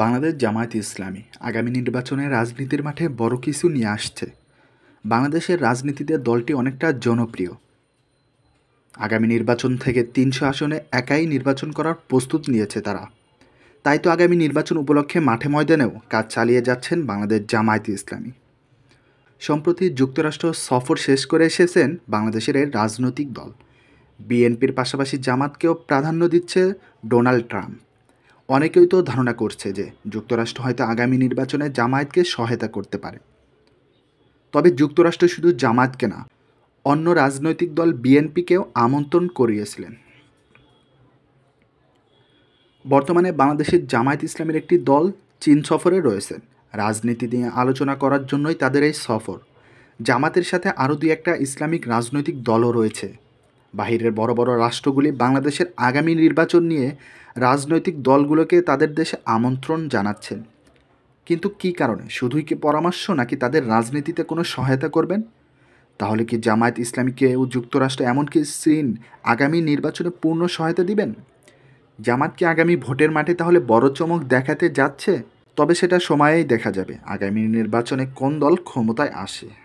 বাংলাদেশ জামায়াতে ইসলামী আগামী নির্বাচনে রাজনীতির মাঠে বড় কিছু নিয়ে আসছে। বাংলাদেশের রাজনীতিতে দলটি অনেকটা জনপ্রিয়। আগামী নির্বাচন থেকে ৩০০ আসনে একাই নির্বাচন করার প্রস্তুত নিয়েছে তারা। তাই তো আগামী নির্বাচন উপলক্ষে মাঠে ময়দানেও কাজ চালিয়ে যাচ্ছেন বাংলাদেশ জামায়াতে ইসলামী। সম্প্রতি যুক্তরাষ্ট্র সফর শেষ করে এসেছেন বাংলাদেশের এই রাজনৈতিক দল। বিএনপির পাশাপাশি জামাতকেও প্রাধান্য দিচ্ছে ডোনাল্ড ট্রাম্প। অনেকেই তো ধারণা করছে যে যুক্তরাষ্ট্র হয়তো আগামী নির্বাচনে জামায়াতকে সহায়তা করতে পারে। তবে যুক্তরাষ্ট্র শুধু জামায়াতকে না, অন্য রাজনৈতিক দল বিএনপিকেও আমন্ত্রণ করিয়েছিলেন। বর্তমানে বাংলাদেশের জামায়াত ইসলামের একটি দল চীন সফরে রয়েছেন। রাজনীতি নিয়ে আলোচনা করার জন্যই তাদের এই সফর। জামাতের সাথে আরও দুই একটা ইসলামিক রাজনৈতিক দলও রয়েছে। বাহিরের বড় বড় রাষ্ট্রগুলি বাংলাদেশের আগামী নির্বাচন নিয়ে রাজনৈতিক দলগুলোকে তাদের দেশে আমন্ত্রণ জানাচ্ছেন। কিন্তু কী কারণে? শুধুই কি পরামর্শ, নাকি তাদের রাজনীতিতে কোনো সহায়তা করবেন? তাহলে কি জামায়াত ইসলামীকে ও যুক্তরাষ্ট্র এমনকি চীন আগামী নির্বাচনে পূর্ণ সহায়তা দিবেন? জামাত কি আগামী ভোটের মাঠে তাহলে বড় চমক দেখাতে যাচ্ছে? তবে সেটা সময়েই দেখা যাবে আগামী নির্বাচনে কোন দল ক্ষমতায় আসে।